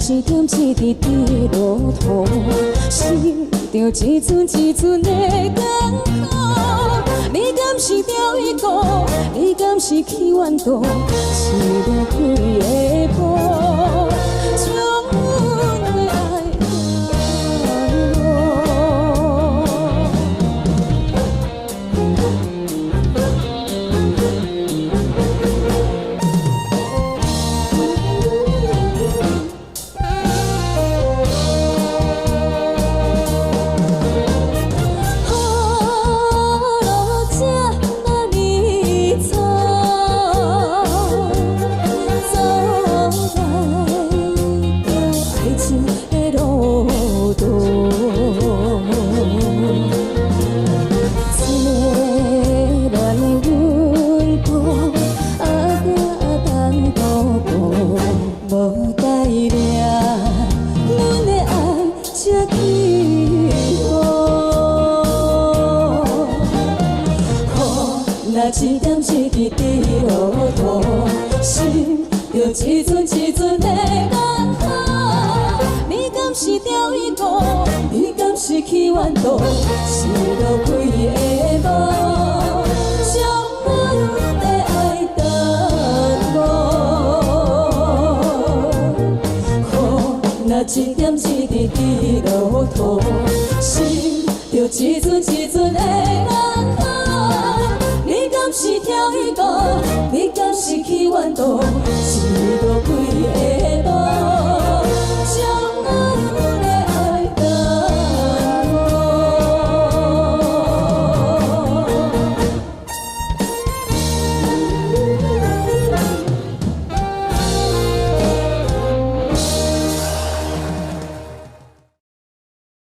一点一滴滴落土，心着一寸一寸的艰苦。你敢是钓鱼姑？你敢是去远渡？是了几个步，将阮的爱带落。无代领，阮的爱才起落。雨若一点一滴滴落土，心着一寸一寸的艰苦。你敢是钓鱼姑？你敢是去远渡？是落几个步，将阮的爱带落。若一点一滴滴落土，心着一寸一寸的艰苦。你敢是钓鱼姑？你敢是去远渡？是落几个步？